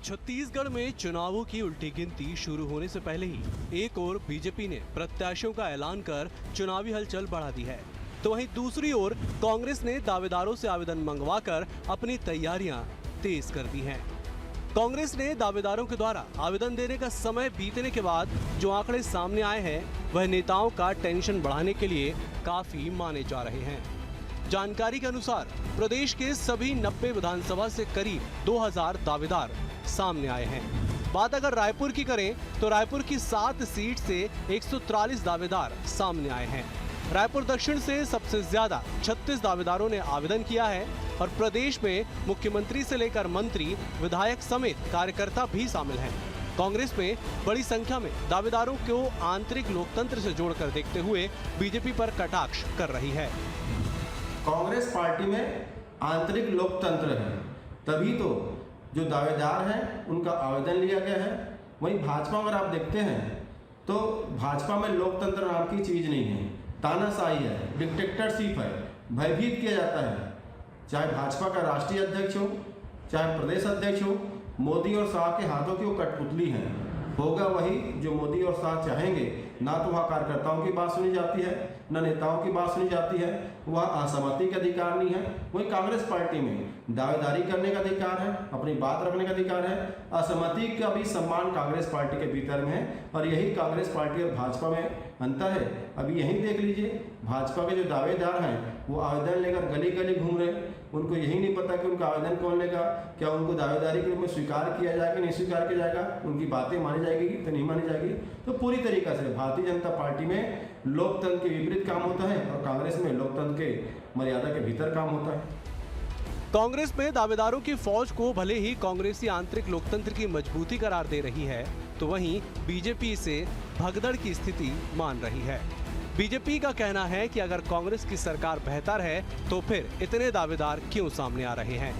छत्तीसगढ़ में चुनावों की उल्टी गिनती शुरू होने से पहले ही एक ओर बीजेपी ने प्रत्याशियों का ऐलान कर चुनावी हलचल बढ़ा दी है, तो वहीं दूसरी ओर कांग्रेस ने दावेदारों से आवेदन मंगवाकर अपनी तैयारियां तेज कर दी हैं। कांग्रेस ने दावेदारों के द्वारा आवेदन देने का समय बीतने के बाद जो आंकड़े सामने आए हैं वह नेताओं का टेंशन बढ़ाने के लिए काफी माने जा रहे हैं। जानकारी के अनुसार प्रदेश के सभी 90 विधानसभा से करीब 2000 दावेदार सामने आए हैं। बात अगर रायपुर की करें तो रायपुर की 7 सीट से 143 दावेदार सामने आए हैं। रायपुर दक्षिण से सबसे ज्यादा 36 दावेदारों ने आवेदन किया है और प्रदेश में मुख्यमंत्री से लेकर मंत्री, विधायक समेत कार्यकर्ता भी शामिल हैं। कांग्रेस में बड़ी संख्या में दावेदारों को आंतरिक लोकतंत्र से जोड़कर देखते हुए बीजेपी पर कटाक्ष कर रही है। कांग्रेस पार्टी में आंतरिक लोकतंत्र है, तभी तो जो दावेदार हैं उनका आवेदन लिया गया है। वहीं भाजपा अगर आप देखते हैं तो भाजपा में लोकतंत्र नाम की चीज़ नहीं है, तानाशाही है, डिक्टेटरशिप है, भयभीत किया जाता है। चाहे भाजपा का राष्ट्रीय अध्यक्ष हो, चाहे प्रदेश अध्यक्ष हो, मोदी और शाह के हाथों की वो कठपुतली हैं। होगा वही जो मोदी और शाह चाहेंगे। ना तो वहाँ कार्यकर्ताओं की बात सुनी जाती है, न नेताओं की बात सुनी जाती है। वह असहमति का अधिकार नहीं है। वहीं कांग्रेस पार्टी में दावेदारी करने का अधिकार है, अपनी बात रखने का अधिकार है। असहमति का भी सम्मान कांग्रेस पार्टी के भीतर में है और यही कांग्रेस पार्टी और भाजपा में अंतर है। अभी यही देख लीजिए, भाजपा के जो दावेदार हैं वो आवेदन लेकर गली गली घूम रहे हैं। उनको यही नहीं पता कि उनका आवेदन कौन लेगा, क्या उनको दावेदारी के रूप में स्वीकार किया जाएगा कि नहीं स्वीकार किया जाएगा, उनकी बातें मानी जाएगी कि नहीं मानी जाएगी। तो पूरी तरीक़ा से भारतीय जनता पार्टी में लोकतंत्र के विपरीत काम होता है और कांग्रेस में लोकतंत्र के मर्यादा के भीतर काम होता है। कांग्रेस में दावेदारों की फौज को भले ही कांग्रेसी आंतरिक लोकतंत्र की मजबूती करार दे रही है, तो वहीं बीजेपी इसे भगदड़ की स्थिति मान रही है। बीजेपी का कहना है कि अगर कांग्रेस की सरकार बेहतर है तो फिर इतने दावेदार क्यों सामने आ रहे हैं।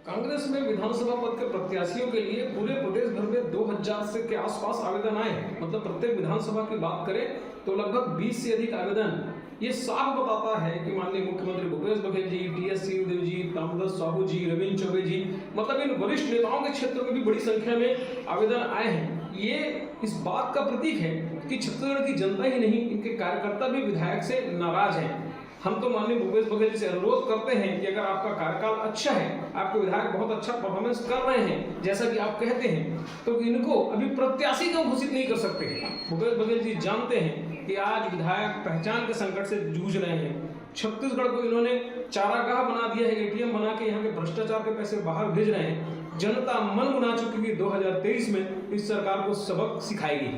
कांग्रेस में विधानसभा पद के प्रत्याशियों के लिए पूरे प्रदेश भर में 2000 से के आसपास आवेदन आए हैं। मतलब प्रत्येक विधानसभा की बात करें तो लगभग 20 से अधिक आवेदन। ये साफ बताता है कि माननीय मुख्यमंत्री भूपेश बघेल जी, टी.एस. सिंहदेव जी, ताम्रध्वज साहू जी, रविंद्र चौबे जी, मतलब इन वरिष्ठ नेताओं के क्षेत्र में भी बड़ी संख्या में आवेदन आए हैं। ये इस बात का प्रतीक है कि छत्तीसगढ़ की जनता ही नहीं, इनके कार्यकर्ता भी विधायक से नाराज हैं। हम तो माननीय भूपेश बघेल से अनुरोध करते हैं कि अगर आपका कार्यकाल अच्छा है, आपके विधायक बहुत अच्छा परफॉर्मेंस कर रहे हैं जैसा कि आप कहते हैं, तो इनको अभी प्रत्याशी क्यों घोषित नहीं कर सकते। भूपेश बघेल जी जानते हैं कि आज विधायक पहचान के संकट से जूझ रहे हैं। छत्तीसगढ़ को इन्होंने चारागाह बना दिया है, एटीएम बना के यहाँ के भ्रष्टाचार के पैसे बाहर भेज रहे हैं। जनता मन बना चुकी है, 2023 में इस सरकार को सबक सिखाएगी।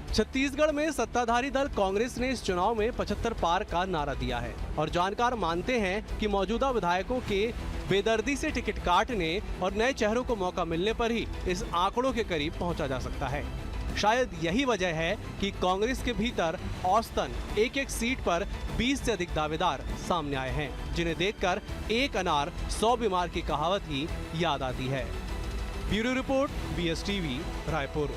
छत्तीसगढ़ में सत्ताधारी दल कांग्रेस ने इस चुनाव में 75 पार का नारा दिया है और जानकार मानते हैं कि मौजूदा विधायकों के बेदर्दी से टिकट काटने और नए चेहरों को मौका मिलने पर ही इस आंकड़ों के करीब पहुंचा जा सकता है। शायद यही वजह है कि कांग्रेस के भीतर औसतन एक सीट पर 20 से अधिक दावेदार सामने आए हैं, जिन्हें देखकर एक अनार 100 बीमार की कहावत ही याद आती है। Bureau report, BSTV, Raipur.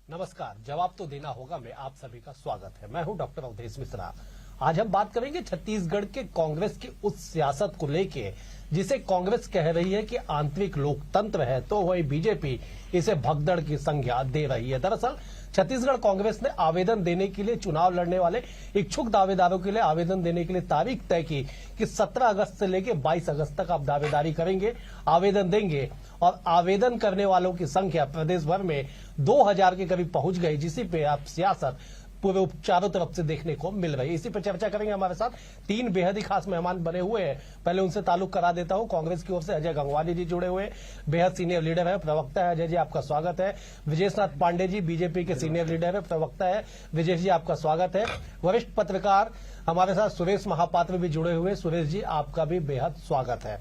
नमस्कार, जवाब तो देना होगा में आप सभी का स्वागत है। मैं हूं डॉक्टर अवधेश मिश्रा। आज हम बात करेंगे छत्तीसगढ़ के कांग्रेस की उस सियासत को लेके जिसे कांग्रेस कह रही है कि आंतरिक लोकतंत्र है, तो वही बीजेपी इसे भगदड़ की संज्ञा दे रही है। दरअसल छत्तीसगढ़ कांग्रेस ने आवेदन देने के लिए, चुनाव लड़ने वाले इच्छुक दावेदारों के लिए आवेदन देने के लिए तारीख तय की कि 17 अगस्त से लेकर 22 अगस्त तक आप दावेदारी करेंगे, आवेदन देंगे। और आवेदन करने वालों की संख्या प्रदेश भर में 2000 के करीब पहुंच गई, जिसी पे आप सियासत पूरे चारों तरफ से देखने को मिल रही है। इसी पर चर्चा करेंगे। हमारे साथ 3 बेहद ही खास मेहमान बने हुए हैं। पहले उनसे ताल्लुक करा देता हूं। कांग्रेस की ओर से अजय गंगवाली जी जुड़े हुए, बेहद सीनियर लीडर है, प्रवक्ता है। अजय जी आपका स्वागत है। विजेशनाथ पांडे जी बीजेपी के सीनियर लीडर है, प्रवक्ता है। विजेश जी आपका स्वागत है। वरिष्ठ पत्रकार हमारे साथ सुरेश महापात्र भी जुड़े हुए। सुरेश जी आपका भी बेहद स्वागत है।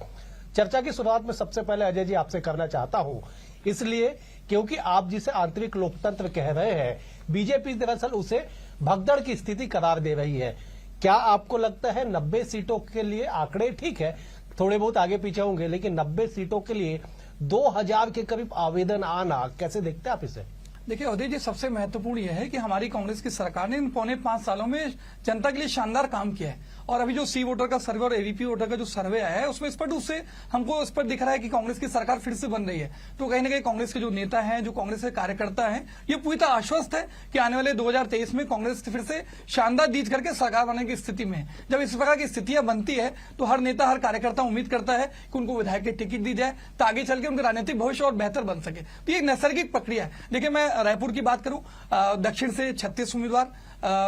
चर्चा की शुरुआत में सबसे पहले अजय जी आपसे करना चाहता हूं, इसलिए क्योंकि आप जिसे आंतरिक लोकतंत्र कह रहे हैं, बीजेपी दरअसल उसे भगदड़ की स्थिति करार दे रही है। क्या आपको लगता है 90 सीटों के लिए आंकड़े ठीक है, थोड़े बहुत आगे पीछे होंगे, लेकिन 90 सीटों के लिए 2000 के करीब आवेदन आना, कैसे देखते हैं आप इसे? देखिए अवधेश जी, सबसे महत्वपूर्ण यह है कि हमारी कांग्रेस की सरकार ने इन पौने 5 सालों में जनता के लिए शानदार काम किया है। और अभी जो सी वोटर का सर्वे और एवीपी वोटर का जो सर्वे आया है उसमें स्पष्ट रूप से हमको स्पष्ट दिख रहा है कि कांग्रेस की सरकार फिर से बन रही है। तो कहीं ना कहीं कांग्रेस के जो नेता हैं, जो कांग्रेस के कार्यकर्ता हैं, ये पूरी तरह आश्वस्त है कि आने वाले 2023 में कांग्रेस फिर से शानदार जीत करके सरकार बनने की स्थिति में है। जब इस प्रकार की स्थितियां बनती है तो हर नेता, हर कार्यकर्ता उम्मीद करता है कि उनको विधायक की टिकट दी जाए, तो आगे चल के उनका राजनीतिक भविष्य और बेहतर बन सके। तो ये एक नैसर्गिक प्रक्रिया है। देखिए, मैं रायपुर की बात करूं, दक्षिण से 36 उम्मीदवार,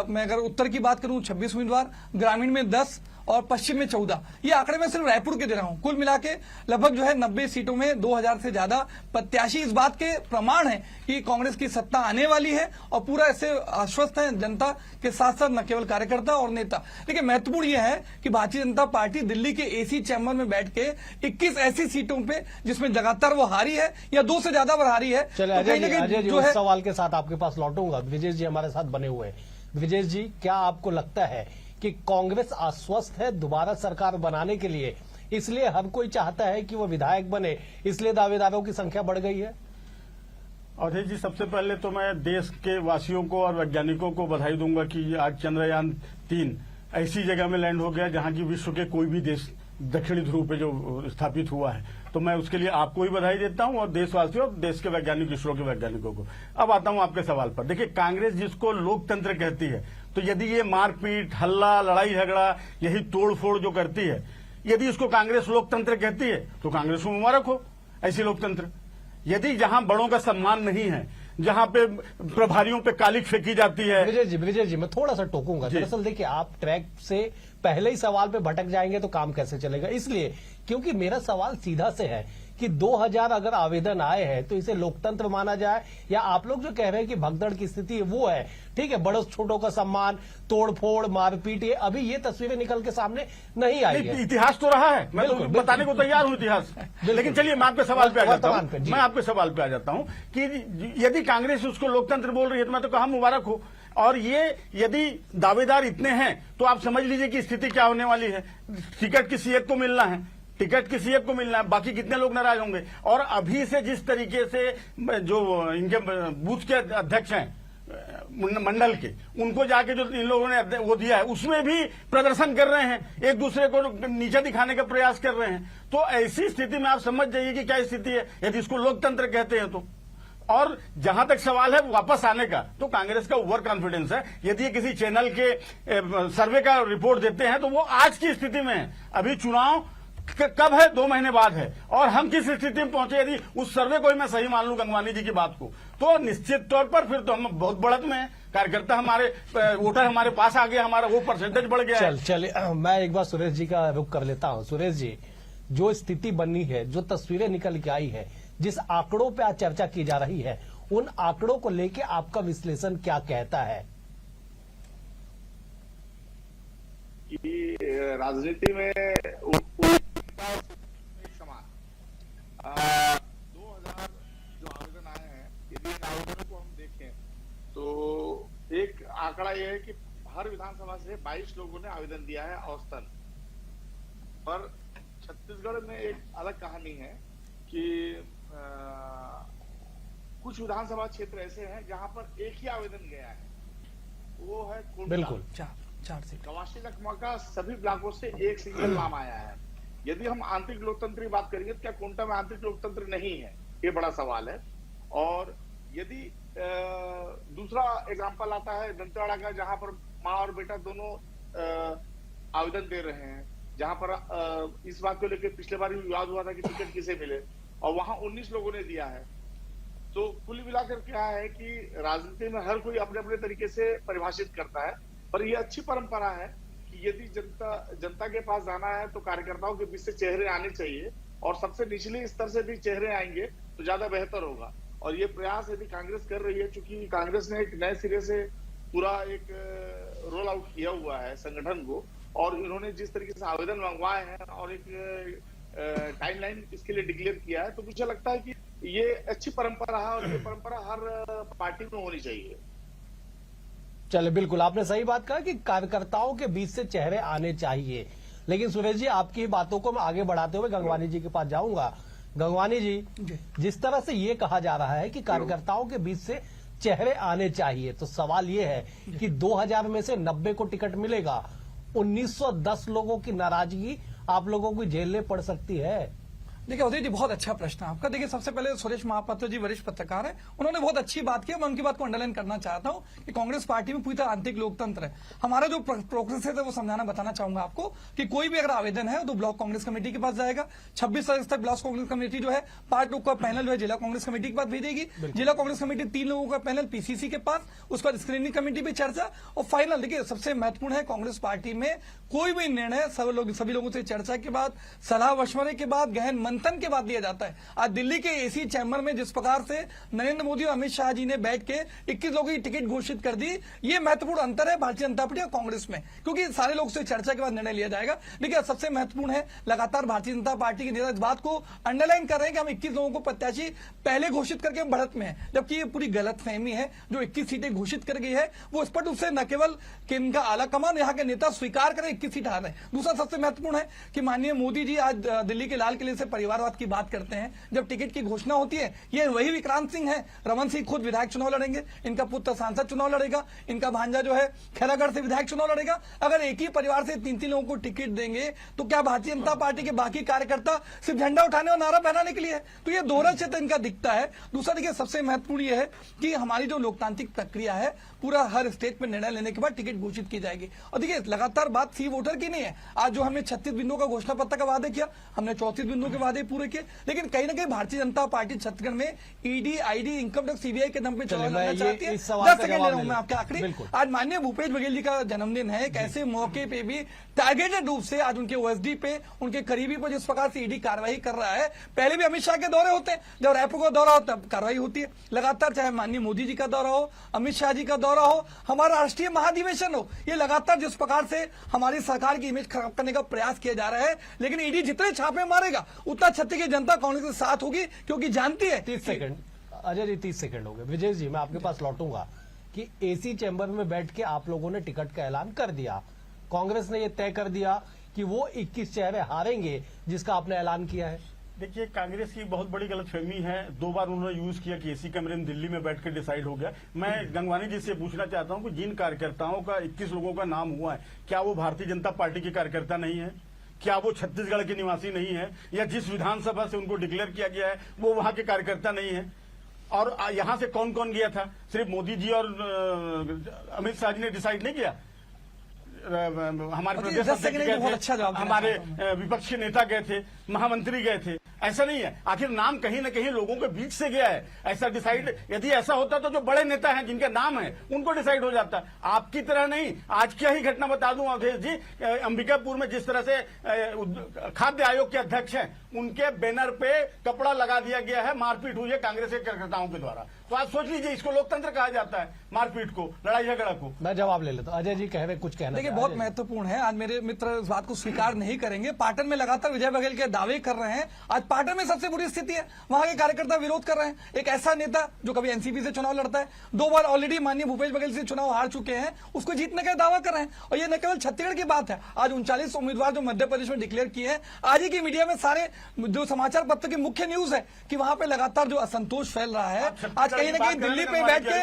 मैं अगर उत्तर की बात करूं 26 उम्मीदवार, ग्रामीण में 10 और पश्चिम में 14। ये आंकड़े मैं सिर्फ रायपुर के दे रहा हूं। कुल मिला के लगभग जो है 90 सीटों में 2000 से ज्यादा प्रत्याशी इस बात के प्रमाण है कि कांग्रेस की सत्ता आने वाली है और पूरा ऐसे आश्वस्त है जनता के साथ साथ न केवल कार्यकर्ता और नेता। लेकिन महत्वपूर्ण यह है कि भारतीय जनता पार्टी दिल्ली के एसी चैम्बर में बैठ के 21 ऐसी सीटों पे जिसमें लगातार वो हारी है या 2 से ज्यादा बार हारी है। चलिए अजय जी, उस सवाल के साथ आपके पास लौटूंगा। ब्रिजेश जी हमारे साथ बने हुए हैं। ब्रिजेश जी, क्या आपको लगता है कि कांग्रेस आश्वस्त है दोबारा सरकार बनाने के लिए, इसलिए हर कोई चाहता है कि वो विधायक बने, इसलिए दावेदारों की संख्या बढ़ गई है? अवधेश जी, सबसे पहले तो मैं देश के वासियों को और वैज्ञानिकों को बधाई दूंगा कि आज चंद्रयान 3 ऐसी जगह में लैंड हो गया जहां की विश्व के कोई भी देश दक्षिणी ध्रुव पे जो स्थापित हुआ है। तो मैं उसके लिए आपको भी बधाई देता हूं और देशवासियों और देश के वैज्ञानिक, इसरो के वैज्ञानिकों को। अब आता हूं आपके सवाल पर। देखिए, कांग्रेस जिसको लोकतंत्र कहती है, तो यदि ये मारपीट, हल्ला, लड़ाई झगड़ा, यही तोड़फोड़ जो करती है, यदि इसको कांग्रेस लोकतंत्र कहती है तो कांग्रेस को मुबारक हो ऐसी लोकतंत्र। यदि जहां बड़ों का सम्मान नहीं है, जहां पे प्रभारियों पे कालिक फेंकी जाती है। ब्रिजेश जी मैं थोड़ा सा टोकूंगा। दरअसल देखिए, आप ट्रैक से पहले ही सवाल पे भटक जाएंगे तो काम कैसे चलेगा। इसलिए क्योंकि मेरा सवाल सीधा से है कि 2000 अगर आवेदन आए हैं तो इसे लोकतंत्र माना जाए, या आप लोग जो कह रहे हैं कि भगदड़ की स्थिति वो है, ठीक है, बड़ों छोटों का सम्मान, तोड़फोड़, मारपीट, ये अभी ये तस्वीरें निकल के सामने नहीं आई है। इतिहास तो रहा है, मैं तो बताने को तैयार हूं इतिहास। लेकिन चलिए मैं आपके सवाल पे आ जाता हूं। मैं आपके सवाल पे आ जाता हूं कि यदि कांग्रेस उसको लोकतंत्र बोल रही है तो मैं तो कहा मुबारक हो। और ये यदि दावेदार इतने हैं तो आप समझ लीजिए कि स्थिति क्या होने वाली है। टिकट किसी एक को मिलना है, टिकट किसी एक को मिलना है, बाकी कितने लोग नाराज होंगे। और अभी से जिस तरीके से जो इनके बूथ के अध्यक्ष हैं मंडल के, उनको जाके जो इन लोगों ने वो दिया है, उसमें भी प्रदर्शन कर रहे हैं, एक दूसरे को नीचे दिखाने का प्रयास कर रहे हैं। तो ऐसी स्थिति में आप समझ जाइए कि क्या स्थिति है यदि इसको लोकतंत्र कहते हैं तो। और जहां तक सवाल है वापस आने का, तो कांग्रेस का ओवर कॉन्फिडेंस है। यदि ये किसी चैनल के सर्वे का रिपोर्ट देते हैं तो वो आज की स्थिति में है। अभी चुनाव कब है? 2 महीने बाद है। और हम किस स्थिति में पहुंचे, यदि उस सर्वे को ही मैं सही मान लूं, गंगवानी जी की बात को, तो निश्चित तौर पर फिर तो हम बहुत बढ़त में है। कार्यकर्ता हमारे, वोटर हमारे पास आ गए, हमारा वो परसेंटेज बढ़ गया है। चलिए मैं एक बार सुरेश जी का रुख कर लेता हूं। सुरेश जी, जो स्थिति बनी है, जो तस्वीरें निकल के आई है, जिस आंकड़ों पे आज चर्चा की जा रही है, उन आंकड़ों को लेके आपका विश्लेषण क्या कहता है? कि राजनीति में समान 2000 जो आवेदन आए हैं, यदि इन आवेदनों को हम देखें तो एक आंकड़ा यह है कि हर विधानसभा से 22 लोगों ने आवेदन दिया है औसतन। पर छत्तीसगढ़ में एक अलग कहानी है कि कुछ विधानसभा क्षेत्र ऐसे हैं जहां पर एक ही आवेदन गया है, वो है कोंटा। बिल्कुल, 4 से कवासी लखमा का सभी ब्लॉकों से एक सिंगल नाम आया है। यदि हम आंतरिक लोकतंत्र की बात करेंगे तो क्या कोंटा में आंतरिक लोकतंत्र नहीं है, ये बड़ा सवाल है। और यदि दूसरा एग्जांपल आता है दंतेवाड़ा का, जहां पर माँ और बेटा दोनों आवेदन दे रहे हैं, जहां पर इस बात को लेकर पिछले बार भी विवाद हुआ था कि टिकट किसे मिले, और वहां 19 लोगों ने दिया है। तो कुल मिलाकर क्या है कि राजनीति में हर कोई अपने अपने तरीके से परिभाषित करता है, पर यह अच्छी परंपरा है कि यदि जनता के पास जाना है तो कार्यकर्ताओं के बीच से चेहरे आने चाहिए, और सबसे निचले स्तर से भी चेहरे आएंगे तो ज्यादा बेहतर होगा। और ये प्रयास यदि कांग्रेस कर रही है, चूंकि कांग्रेस ने एक नए सिरे से पूरा एक रोल आउट किया हुआ है संगठन को, और इन्होंने जिस तरीके से आवेदन मंगवाए हैं और एक टाइमलाइन इसके लिए डिक्लेयर किया है, तो मुझे लगता है कि ये अच्छी परंपरा है और ये परंपरा हर पार्टी में होनी चाहिए। चले, बिल्कुल आपने सही बात कहा कि कार्यकर्ताओं के बीच से चेहरे आने चाहिए। लेकिन सुरेश जी, आपकी बातों को मैं आगे बढ़ाते हुए गंगवानी जी के पास जाऊंगा। गंगवानी जी, जिस तरह से ये कहा जा रहा है कि कार्यकर्ताओं के बीच से चेहरे आने चाहिए। तो सवाल ये है कि 2000 में से 90 को टिकट मिलेगा, 1910 लोगों की नाराजगी आप लोगों को झेलने पड़ सकती है। देखिए उदय जी, बहुत अच्छा प्रश्न है आपका। देखिए सबसे पहले सुरेश महापात्र जी वरिष्ठ पत्रकार हैं, उन्होंने बहुत अच्छी बात की। मैं उनकी बात को अंडरलाइन करना चाहता हूं कि कांग्रेस पार्टी में पूरी तरह आंतरिक लोकतंत्र है। हमारा जो प्रोसेस है वो समझाना बताना चाहूंगा आपको कि कोई भी अगर आवेदन है तो ब्लॉक कांग्रेस कमेटी के पास जाएगा। 26 अगस्त तक ब्लॉक कांग्रेस कमेटी जो है 5 लोग का पैनल जो है जिला कांग्रेस कमेटी के पास भेजेगी। जिला कांग्रेस कमेटी 3 लोगों का पैनल पीसीसी के पास, उसके बाद स्क्रीनिंग कमेटी पे चर्चा और फाइनल। देखिए सबसे महत्वपूर्ण है कांग्रेस पार्टी में कोई भी निर्णय सभी लोगों से चर्चा के बाद, सलाह मशवरे के बाद, गहन मंथन के बाद लिया जाता है। आज दिल्ली के एसी चैम्बर में जिस प्रकार से नरेंद्र मोदी और अमित शाह जी ने बैठ के 21 लोगों की टिकट घोषित कर दी, ये महत्वपूर्ण अंतर है भारतीय जनता पार्टी और कांग्रेस में, क्योंकि सारे लोग से चर्चा के बाद निर्णय लिया जाएगा। देखिए सबसे महत्वपूर्ण है, लगातार भारतीय जनता पार्टी के नेता इस बात को अंडरलाइन कर रहे हैं कि हम 21 लोगों को प्रत्याशी पहले घोषित करके हम बढ़त में है, जबकि ये पूरी गलतफहमी है। जो 21 सीटें घोषित कर गई है वो स्पष्ट रूप से न केवल कि इनका आला कमान, यहाँ के नेता स्वीकार करें 21 सीट हार रहे हैं। दूसरा सबसे महत्वपूर्ण है कि माननीय मोदी जी आज दिल्ली के लाल किले से परिवारवाद की बात करते हैं। जब टिकट की घोषणा होती है, ये वही विक्रांत सिंह है, रमन सिंह खुद विधायक चुनाव लड़ेंगे, इनका पुत्र सांसद चुनाव लड़ेगा, इनका भांजा जो है खैरागढ़ से विधायक चुनाव लड़ेगा। अगर एक ही परिवार से 3-3 लोगों को टिकट देंगे तो क्या भारतीय जनता पार्टी के बाकी कार्यकर्ता सिर्फ झंडा उठाने और नारा पहनाने के लिए है? तो ये दोहरा चित्र इनका दिखता है। दूसरा देखिए सबसे महत्वपूर्ण यह है कि हमारी जो लोकतांत्रिक प्रक्रिया है, पूरा हर स्टेट में निर्णय लेने के बाद टिकट घोषित की जाएगी। और देखिए लगातार बात सी वोटर की नहीं है। आज जो हमने 36 बिंदुओं का घोषणा पत्र का वादे किया, हमने 34 बिंदुओं के वादे पूरे किए, लेकिन कहीं ना कहीं भारतीय जनता पार्टी छत्तीसगढ़ में ED, ID, income tax, CBI के दम पे चलाना चाहती है। 10 सेकंड ले रहा हूं मैं आपके आखिरी। आज माननीय भूपेश बघेल जी का जन्मदिन है, एक ऐसे मौके पे भी टारगेटेड रूप से आज उनके ओएसडी पे, उनके करीबी पर जिस प्रकार से ईडी कार्रवाई कर रहा है। पहले भी अमित शाह के दौरे होते हैं, जब रायपुर का दौरा होता है कार्रवाई होती है लगातार, चाहे माननीय मोदी जी का दौरा हो, अमित शाह जी का दौरा हो, हमारा राष्ट्रीय महाधिवेशन हो, ये लगातार जिस प्रकार से हमारी सरकार की इमेज खराब करने का प्रयास किया जा रहा है। लेकिन ईडी जितने छापे मारेगा उतना छत्तीसगढ़ की जनता कांग्रेस के साथ होगी, क्योंकि जानती है। 30 सेकंड अजय जी, 30 सेकंड हो गए। विजय जी मैं आपके पास लौटूंगा कि एसी चैम्बर में बैठ के आप लोगों ने टिकट का ऐलान कर दिया, कांग्रेस ने यह तय कर दिया कि वो 21 चेहरे हारेंगे जिसका आपने ऐलान किया है। देखिए कांग्रेस की बहुत बड़ी गलतफहमी है। 2 बार उन्होंने यूज किया कि एसी कमरे में दिल्ली में बैठकर डिसाइड हो गया। मैं गंगवानी जी से पूछना चाहता हूं कि जिन कार्यकर्ताओं का 21 लोगों का नाम हुआ है, क्या वो भारतीय जनता पार्टी के कार्यकर्ता नहीं है? क्या वो छत्तीसगढ़ के निवासी नहीं है? या जिस विधानसभा से उनको डिक्लेयर किया गया है वो वहां के कार्यकर्ता नहीं है? और यहां से कौन कौन गया था? सिर्फ मोदी जी और अमित शाह जी ने डिसाइड नहीं किया? हमारे प्रदेश अध्यक्ष गए थे, हमारे विपक्ष के नेता गए थे, महामंत्री गए थे। ऐसा नहीं है, आखिर नाम कहीं ना कहीं लोगों के बीच से गया है। ऐसा डिसाइड यदि ऐसा होता तो जो बड़े नेता हैं जिनके नाम है उनको डिसाइड हो जाता। आपकी तरह नहीं। आज क्या ही घटना बता दूं अवधेश जी, अंबिकापुर में जिस तरह से खाद्य आयोग के अध्यक्ष हैं उनके बैनर पे कपड़ा लगा दिया गया है, मारपीट हुई है कांग्रेस के कार्यकर्ताओं के द्वारा। तो आप सोच लीजिए, इसको लोकतंत्र कहा जाता है, मारपीट को, लड़ाई झगड़ा को। मैं जवाब ले लेता हूं। अजय जी कह रहे कुछ कहना। देखिए बहुत महत्वपूर्ण है, आज मेरे मित्र इस बात को स्वीकार नहीं करेंगे। पाटन में लगातार विजय बघेल के दावे कर रहे हैं। आज पाटन में सबसे बुरी स्थिति है, वहां के कार्यकर्ता विरोध कर रहे हैं। एक ऐसा नेता जो कभी एनसीपी से चुनाव लड़ता है, 2 बार ऑलरेडी माननीय भूपेश बघेल से चुनाव हार चुके हैं, उसको जीतने का दावा कर रहे हैं। और ये न केवल छत्तीसगढ़ की बात है, आज 39 उम्मीदवार जो मध्य प्रदेश में डिक्लेयर किए हैं, आज ही की मीडिया में सारे जो समाचार पत्र की मुख्य न्यूज है कि वहां पे लगातार जो असंतोष फैल रहा है। आज कहीं ना कहीं दिल्ली पे बैठ के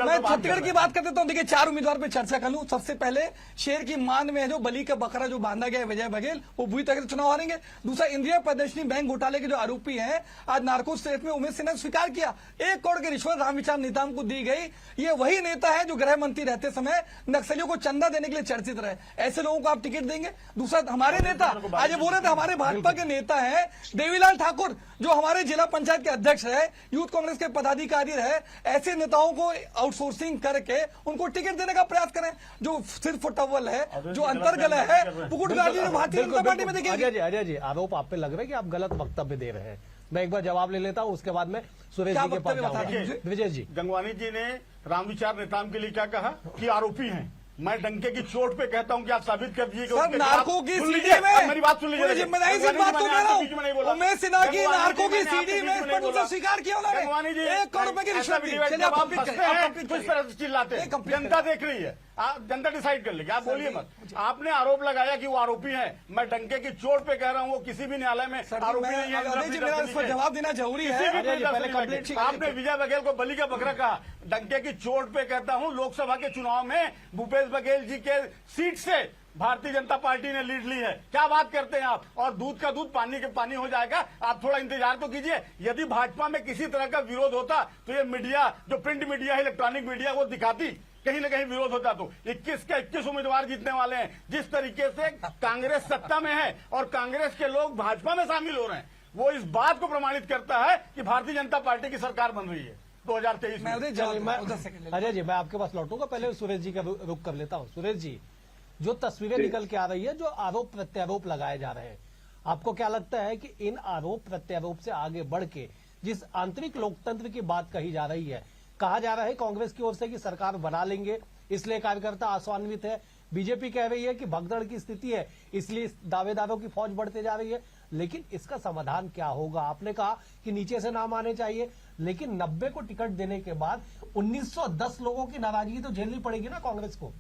मैं छत्तीसगढ़ की बात कर देता हूं। देखिए 4 उम्मीदवार पे चर्चा कर लूं। सबसे पहले शेर की मान में जो बलि का बकरा जो बांधा गया है विजय बघेल, वो बुरी तरह से चुनाव हारेंगे। दूसरा इंदिरा प्रदर्शनी बैंक घोटाले के जो आरोपी हैं, आज नार्को स्टेट में उमेश सिन्हा ने स्वीकार किया 1 करोड़ की रिश्वत रामविचार नेताम को दी गई। ये वही नेता है जो गृह मंत्री रहते समय नक्सलियों को चंदा देने के लिए चर्चित रहे। ऐसे लोगों को आप टिकट देंगे? दूसरा हमारे नेता आज बोल रहे थे, हमारे भाजपा के नेता है देवीलाल ठाकुर जो हमारे जिला पंचायत के अध्यक्ष है, यूथ कांग्रेस के पदाधिकारी रहे। ऐसे नेताओं को आउटसोर्सिंग करके उनको टिकट देने का प्रयास करें। जो सिर्फ टवल है, जो अंतर्गल है, पुकुट गाजी जो भारतीय जनता पार्टी में देखिए। अजय जी आरोप आप पे लग रहा है कि आप गलत वक्तव्य दे रहे हैं। मैं एक बार जवाब ले लेता हूं, उसके बाद में सुरेश जी के पास जाऊंगा। विजय जी, गंगवानी जी ने रामविचार नेताम के लिए क्या कहा कि आरोपी हैं। मैं डंके की चोट पे कहता हूं कि आप साबित कर दीजिए। नार्को की सीडी में मेरी बात सुन लीजिए, जिम्मेदारी से बात तो कर रहा हूं। उमेश सिन्हा की नार्को की सीडी में स्वीकार किया उन्होंने। 1 करोड़ रुपए की रिश्वत दी। चिल्लाते हैं, जनता देख रही है। आप जनता डिसाइड कर लेगी, आप बोलिए मत। आपने आरोप लगाया कि वो आरोपी है, मैं डंके की चोट पे कह रहा हूँ वो किसी भी न्यायालय में आरोपी नहीं है। मेरा इस पर जवाब देना जरूरी है। आपने विजय बघेल को बलि का बकरा कहा, डंके की चोट पे कहता हूँ लोकसभा के चुनाव में भूपेश बघेल जी के सीट से भारतीय जनता पार्टी ने लीड ली है। क्या बात करते हैं आप? और दूध का दूध पानी के पानी हो जाएगा। आप थोड़ा इंतजार तो कीजिए। यदि भाजपा में किसी तरह का विरोध होता तो ये मीडिया, जो प्रिंट मीडिया है, इलेक्ट्रॉनिक मीडिया, वो दिखाती कहीं न कहीं विरोध होता। तो 21 के 21 उम्मीदवार जीतने वाले हैं। जिस तरीके से कांग्रेस सत्ता में है और कांग्रेस के लोग भाजपा में शामिल हो रहे हैं, वो इस बात को प्रमाणित करता है कि भारतीय जनता पार्टी की सरकार बन रही है 2023 में। अजय जी, मैं आपके पास लौटूंगा, पहले सुरेश जी का रुख कर लेता हूँ। सुरेश जी, जो तस्वीरें निकल के आ रही है, जो आरोप प्रत्यारोप लगाए जा रहे हैं, आपको क्या लगता है कि इन आरोप प्रत्यारोप से आगे बढ़ के जिस आंतरिक लोकतंत्र की बात कही जा रही है, कहा जा रहा है कांग्रेस की ओर से कि सरकार बना लेंगे, इसलिए कार्यकर्ता आश्वान्वित है, बीजेपी कह रही है कि भगदड़ की स्थिति है इसलिए दावेदारों की फौज बढ़ते जा रही है, लेकिन इसका समाधान क्या होगा? आपने कहा कि नीचे से नाम आने चाहिए, लेकिन 90 को टिकट देने के बाद 1910 लोगों की नाराजगी तो झेलनी पड़ेगी ना कांग्रेस को।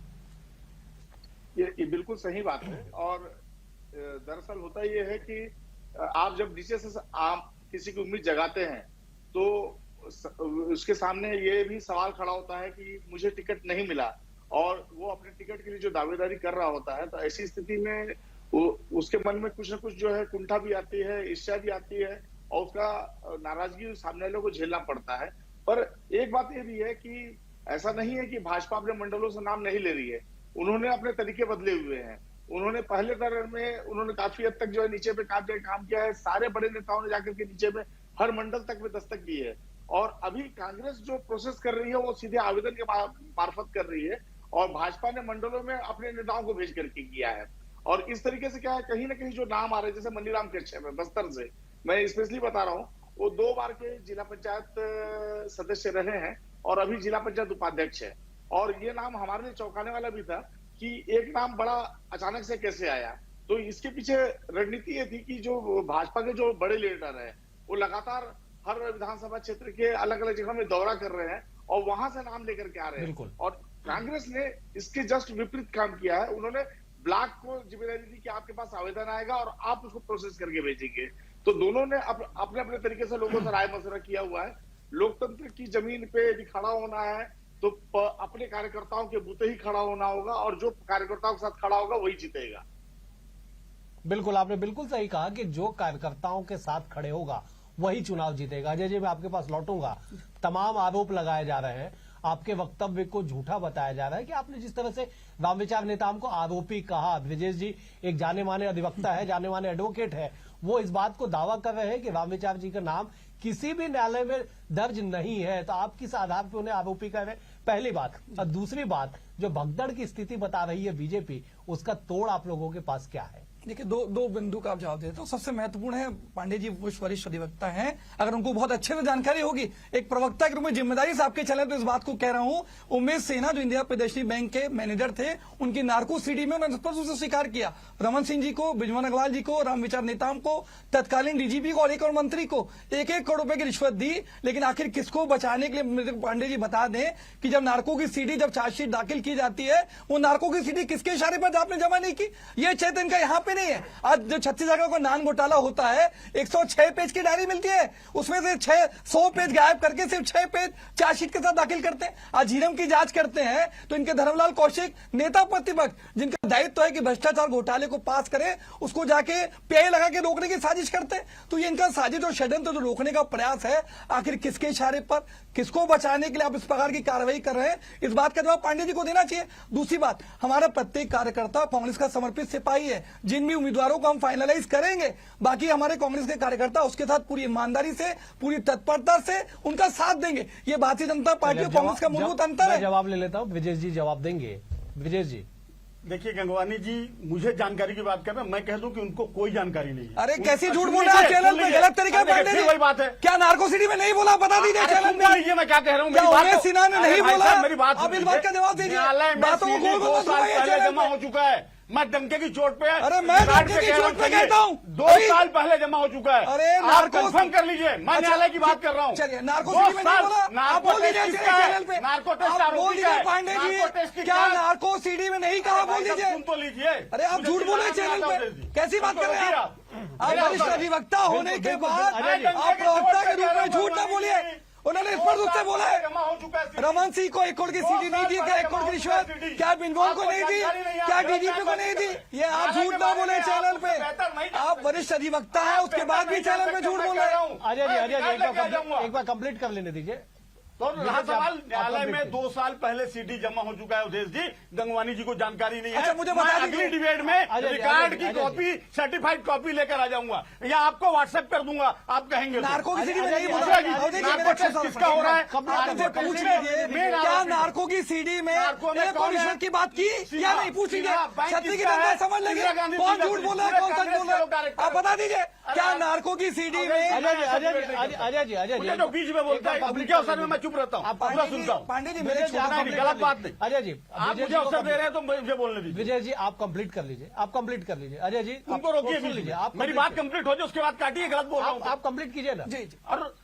ये बिल्कुल सही बात है। और दरअसल होता ये है कि आप जब नीचे से आम किसी की उम्मीद जगाते हैं तो उसके सामने ये भी सवाल खड़ा होता है कि मुझे टिकट नहीं मिला, और वो अपने टिकट के लिए जो दावेदारी कर रहा होता है, तो ऐसी स्थिति में उसके मन में कुछ ना कुछ जो है कुंठा भी आती है, ईर्ष्या भी आती है, और उसका नाराजगी सामने वालों को झेलना पड़ता है। पर एक बात ये भी है कि ऐसा नहीं है कि भाजपा अपने मंडलों से नाम नहीं ले रही है। उन्होंने अपने तरीके बदले हुए हैं। उन्होंने पहले दौर में उन्होंने काफी हद तक जो है नीचे पे काम किया है। सारे बड़े नेताओं ने जाकर के नीचे में हर मंडल तक में दस्तक दी है। और अभी कांग्रेस जो प्रोसेस कर रही है वो सीधे आवेदन के मार्फत कर रही है, और भाजपा ने मंडलों में अपने नेताओं को भेज करके किया है। और इस तरीके से क्या है, कहीं ना कहीं जो नाम आ रहे हैं, जैसे मनीराम कश्यप है बस्तर से, मैं स्पेशली बता रहा हूँ, वो 2 बार के जिला पंचायत सदस्य रहे हैं और अभी जिला पंचायत उपाध्यक्ष है। और ये नाम हमारे लिए चौंकाने वाला भी था कि एक नाम बड़ा अचानक से कैसे आया। तो इसके पीछे रणनीति ये थी कि जो भाजपा के जो बड़े लीडर हैं वो लगातार हर विधानसभा क्षेत्र के अलग अलग जगह में दौरा कर रहे हैं और वहां से नाम लेकर के आ रहे हैं। और कांग्रेस ने इसके जस्ट विपरीत काम किया है। उन्होंने ब्लॉक को जिम्मेदारी दी कि आपके पास आवेदन आएगा और आप उसको प्रोसेस करके भेजेंगे। तो दोनों ने अपने अपने तरीके से लोगों से राय मशवरा किया हुआ है। लोकतंत्र की जमीन पे यदि खड़ा होना है तो अपने कार्यकर्ताओं के बूते ही खड़ा होना होगा, और जो कार्यकर्ताओं के साथ खड़ा होगा वही जीतेगा। बिल्कुल, आपने बिल्कुल सही कहा कि जो कार्यकर्ताओं के साथ खड़े होगा वही चुनाव जीतेगा। अजय जी, मैं आपके पास लौटूंगा। तमाम आरोप लगाए जा रहे हैं, आपके वक्तव्य को झूठा बताया जा रहा है कि आपने जिस तरह से रामविचार नेताम को आरोपी कहा, ब्रिजेश जी एक जाने माने अधिवक्ता है, जाने माने एडवोकेट है, वो इस बात को दावा कर रहे हैं कि रामविचार जी का नाम किसी भी न्यायालय में दर्ज नहीं है, तो आप किस आधार पर उन्हें आरोपी कर रहे हैं? पहली बात। और दूसरी बात, जो भगदड़ की स्थिति बता रही है बीजेपी, उसका तोड़ आप लोगों के पास क्या है? देखिए, दो बिंदु का आप जवाब देते हो। सबसे महत्वपूर्ण है, पांडे जी वरिष्ठ अधिवक्ता हैं, अगर उनको बहुत अच्छे से जानकारी होगी, एक प्रवक्ता के रूप में जिम्मेदारी से आपके चले, तो इस बात को कह रहा हूं, उमेश सिन्हा जो इंडिया प्रदेशी बैंक के मैनेजर थे, उनकी नार्को सीडी में उन्होंने स्पष्ट रूप से स्वीकार किया। रमन सिंह जी को, बिजमन अग्रवाल जी को, रामविचार नेताम को, तत्कालीन डीजीपी को और एक और मंत्री को 1-1 करोड़ रुपए की रिश्वत दी। लेकिन आखिर किसको बचाने के लिए पांडे जी बता दें कि जब नार्को की सीडी, जब चार्जशीट दाखिल की जाती है, वो नार्को की सीडी किसके इशारे पर आपने जमा नहीं की? ये चेतन का यहाँ पे नहीं है। आज जो 36 जगह का नान घोटाला होता है, 106 पेज की डायरी मिलती है, उसमें से 100 पेज गायब करके सिर्फ 6 पेज चार्जशीट के साथ दाखिल करते हैं। आज झीरम की जांच करते हैं तो इनके धर्मलाल कौशिक, नेता प्रतिपक्ष, जिनका दायित्व है कि भ्रष्टाचार घोटाले को पास करे, उसको जाके पीआई लगा के रोकने की साजिश करते हैं। तो ये इनका साजिश और षड्यंत्र जो रोकने का प्रयास है, आखिर किसके इशारे पर, किसको बचाने के लिए आप इस प्रकार की कार्रवाई कर रहे हैं, इस बात का जवाब पांडे जी को देना चाहिए। दूसरी बात, हमारा प्रत्येक कार्यकर्ता कांग्रेस का समर्पित सिपाही है। जिन भी उम्मीदवारों को हम फाइनलाइज करेंगे, बाकी हमारे कांग्रेस के कार्यकर्ता उसके साथ पूरी ईमानदारी से, पूरी तत्परता से उनका साथ देंगे। ये भारतीय जनता पार्टी और कांग्रेस का मूलभूत अंतर है। जवाब ले लेता हूं, विजेश जी जवाब देंगे। विजेश जी, देखिए गंगवानी जी, मुझे जानकारी की बात कर रहे हैं, मैं कह दूं कि उनको कोई जानकारी नहीं है। अरे कैसी झूठ बोल रहा है चैनल पे, गलत तरीका पांडे जी, वही बात है। क्या नार्को सिटी में नहीं बोला? बता दीजिए चैनल पे। ये मैं क्या कह रहा हूँ, क्या उमेश सिन्हा ने नहीं बोला? मेरी बात अब इस बात का जवाब दीजिए। बातों को गोल गोल मत घुमाइए। जमा हो चुका है, मैं डंके की चोट पे अरे मैं विराट डंके की कह रहा चोट पे चलिए, कहता हूँ। 2 अरे साल पहले जमा हो चुका है। अरे आप नार्को कंफर्म कर लीजिए, मैं अच्छा, न्यायालय की बात कर रहा हूँ। चलिए नार्को 2 सिटी में नहीं साल बोला, आप नार्को बोल टेस्ट दीजिए किसका है? चैनल पे, नार्को टेस्ट आप बोल आरोपी का दीजिए है। पांडे नार्को टेस्ट जी, की क्या जांच- नार्को सीडी में नहीं कहा, बोल भाई साहब, दीजिए। सुन तो लीजिए। अरे आप मुझे झूठ बोले चिल्लाना चैनल आता पे, है जी। कैसी बात सुन कर तो रहे हैं लीजिए आप? आप वरिष्ठ अधिवक्ता होने के बाद अजय जी, आप प्रवक्ता के रूप में झूठ ना बोलिए। उन्होंने स्पष्ट रूप से बोला है जमा हो चुका है। रमन सिंह को 1 करोड़ की सीडी नहीं दी, क्या 1 करोड़ की रिश्वत क्या बिनवॉल को नहीं दी, क्या डीजीपी को नहीं दी? ये आप झूठ ना बोले चैनल पे। आप वरिष्ठ अधिवक्ता हैं, उसके बाद भी चैनल पे झूठ बोल रहे हैं। अजय जी एक बार कंप्लीट कर लेने दीजिए। तो रहा सवाल, न्यायालय आप में 2 साल पहले सीडी जमा हो चुका है अवधेश जी, गंगवानी जी को जानकारी नहीं है। अच्छा, मुझे मैं बता अगली दीजिए। डिबेट में अजय जी, रिकॉर्ड अजय की जी, कॉपी, सर्टिफाइड कॉपी लेकर आ जाऊंगा, या आपको व्हाट्सएप कर दूंगा, आप कहेंगे तो। नार्को की सीडी में अजय नहीं जी, बोला। अजय जी, अवधेश जी, नार्को मेरा टेस्ट सवाल किसका हो रहा है? आपसे पूछ लीजिए, क्या नार्को की सीडी में नार्को में एक कौन है? रिश्वत की बात की या नहीं? पूछ लीजिए, सिन्हा, बैंक छत्तीस की किसका जनता है? समझ लेंगे इंदिरा गांधी कौन जी झूठ का बोला है, कौन सच कांग्रेस बोला के लोग है। डायरेक्टर आप बता दीजिए, क्या नार्को की सीडी में मुझे जो बीच में बोलता है, उनके अवसर में मैं चुप रहता हूँ, पूरा सुनता हूँ। पांडे जी, मेरे गलत बात नहीं। अजय जी, आप मुझे अवसर दे रहे हैं तो मुझे बोलने दीजिए। विजय जी आप कंप्लीट कर लीजिए, आप कंप्लीट कर लीजिए। अजय जी उनको रोकिए सुन बीच लीजिए, में। आप मेरी बात कंप्लीट हो जाए, उसके बाद काटिए, गलत बोल रहा हूँ। आप कंप्लीट कीजिए ना। जी जी। और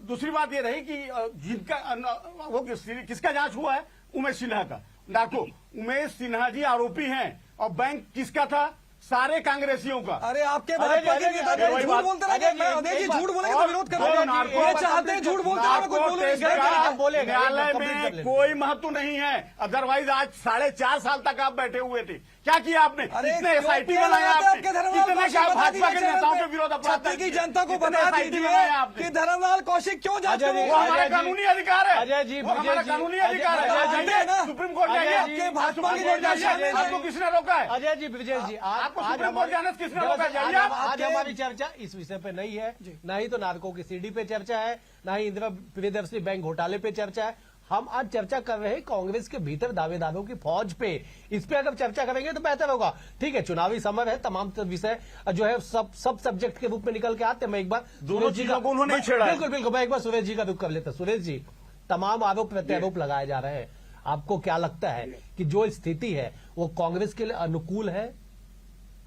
दूसरी बात ये रही कि जीत का वो किसका जांच हुआ है? उमेश सिन्हा का। नार्को उमेश सिन्हा जी आरोपी हैं, और बैंक किसका था? सारे कांग्रेसियों का। अरे आपके अजय भाजपा जी, के नेता अजय झूठ जी, बोलते रहे, अजय जी, मैं अजय जी एक झूठ बोलेंगे और- तो विरोध और करेंगे। नार्को ये चाहते हैं झूठ बोलते हैं, मैं कुछ नार्को बोलूं टेस्ट नहीं। का आप बोलेगा, न्यायालय कंप्लीट कर में लेंगे। कोई महत्व नहीं है। अदरवाइज आज 4.5 साल तक आप बैठे हुए थे, क्या किया आपने? अरे इतने क्यों एसआईटी किया बनाया आपने? आपने, आपके धर्मलाल कितने कौशिक क्या बता भाजपा के दीजिए नेताओं चैनल के विरोध पे। अपराध छत्तीस की जनता को कितने बता SIT दीजिए बनाए आपने? कि धर्मलाल कौशिक क्यों जाते अजय जी, हैं। वो हमारा अजय जी, कानूनी अधिकार है। अजय जी, वो हमारा विजय जी, कानूनी अजय- अधिकार है। अजय आप जी, जाइए, ना। सुप्रीम कोर्ट अजय जाइए, जी, आपके भाजपा सुप्रीम के कोर्ट नेता जाइए। शामिल हैं। आपको किसने रोका है? अजय जी, विजय जी आपको सुप्रीम कोर्ट जाने से किसने रोका? जाइए आप। आज हमारी चर्चा इस विषय पे नहीं है, न ही तो नार्को की सीडी पे चर्चा है, न ही इंदिरा प्रियदर्शनी बैंक घोटाले पे चर्चा है। हम आज चर्चा कर रहे हैं कांग्रेस के भीतर दावेदारों की फौज पे। इस पे अगर चर्चा करेंगे तो बेहतर होगा। ठीक है, चुनावी समय है, तमाम विषय जो है सब सब्जेक्ट के रूप में निकल के आते हैं। मैं एक बार दोनों सुरेश जी चीजों का- को उन्होंने ही छेड़ा है। बिल्कुल बिल्कुल, मैं एक बार सुरेश जी का रुख कर लेता। सुरेश जी, तमाम आरोप प्रत्यारोप लगाए जा रहे हैं, आपको क्या लगता है कि जो स्थिति है वो कांग्रेस के लिए अनुकूल है?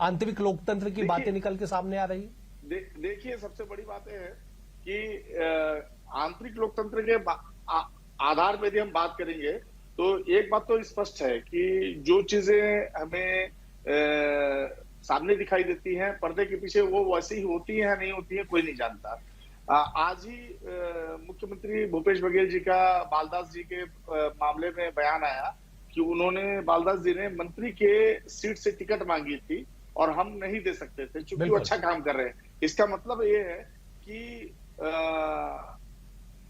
आंतरिक लोकतंत्र की बातें निकल के सामने आ रही है। देखिए, सबसे बड़ी बात यह है कि आंतरिक लोकतंत्र के आधार पे यदि हम बात करेंगे तो एक बात तो स्पष्ट है कि जो चीजें हमें सामने दिखाई देती हैं, पर्दे के पीछे वो वैसी ही होती है या नहीं होती है, कोई नहीं जानता। आज ही मुख्यमंत्री भूपेश बघेल जी का बालदास जी के मामले में बयान आया कि उन्होंने, बालदास जी ने मंत्री के सीट से टिकट मांगी थी और हम नहीं दे सकते थे क्योंकि वो अच्छा काम कर रहे हैं। इसका मतलब ये है कि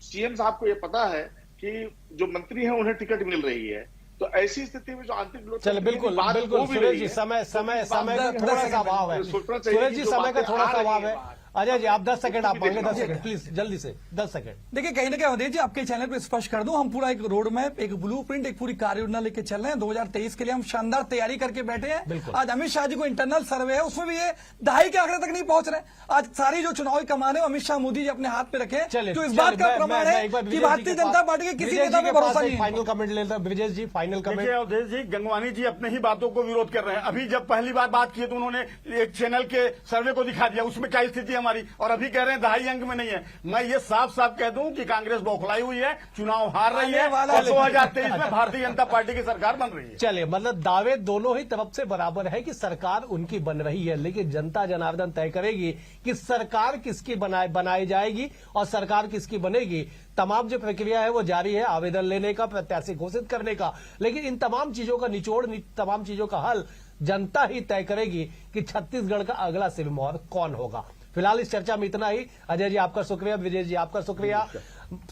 सीएम साहब को ये पता है कि जो मंत्री हैं उन्हें टिकट मिल रही है, तो ऐसी स्थिति में जो आंतरिक लोकतंत्र चलो बिल्कुल बिल्कुल सुरेश जी, समय का थोड़ा सा अभाव है। सुरेश जी, समय का थोड़ा सा अभाव है। अजय जी, आप 10 सेकंड आप मांगे, 10 सेकंड प्लीज, जल्दी से 10 सेकंड। देखिए, कहीं ना कहीं अवधेश जी, आपके चैनल पे स्पष्ट कर दूं, हम पूरा एक रोड मैप, एक ब्लूप्रिंट, एक पूरी कार्य योजना लेके चल रहे हैं। 2023 के लिए हम शानदार तैयारी करके बैठे हैं। आज अमित शाह जी को इंटरनल सर्वे है, उसमें भी ये दहाई के आंकड़े तक नहीं पहुंच रहे। आज सारी जो चुनावी कमान है अमित शाह मोदी जी अपने हाथ में रखे, तो इस बात का प्रमाण है कि भारतीय जनता पार्टी के किसी नेता पे भरोसा नहीं है। फाइनल कमेंट लेता हूं विजय जी, फाइनल कमेंट। देखिए अवधेश जी, गंगवानी जी अपने ही बातों को विरोध कर रहे हैं। अभी जब पहली बार बात की तो उन्होंने एक चैनल के सर्वे को दिखा दिया, उसमें क्या स्थिति हमारी, और अभी कह रहे हैं दहाई अंक में नहीं है। मैं ये साफ साफ कह दूं कि कांग्रेस बौखलाई हुई है, चुनाव हार रही है और 2023 में भारतीय जनता पार्टी की सरकार बन रही है। चलिए, मतलब दावे दोनों ही तरफ से बराबर है कि सरकार उनकी बन रही है, लेकिन जनता जनार्दन तय करेगी कि सरकार किसकी बनाई जाएगी और सरकार किसकी बनेगी। तमाम जो प्रक्रिया है वो जारी है, आवेदन लेने का, प्रत्याशी घोषित करने का, लेकिन इन तमाम चीजों का निचोड़, तमाम चीजों का हल जनता ही तय करेगी कि छत्तीसगढ़ का अगला सिरमौर कौन होगा। फिलहाल इस चर्चा में इतना ही। अजय जी आपका शुक्रिया, विजय जी आपका शुक्रिया,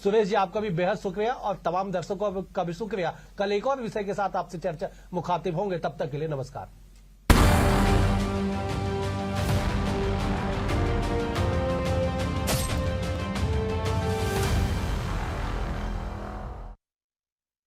सुरेश जी आपका भी बेहद शुक्रिया, और तमाम दर्शकों का भी शुक्रिया। कल एक और विषय के साथ आपसे चर्चा मुखातिब होंगे, तब तक के लिए नमस्कार।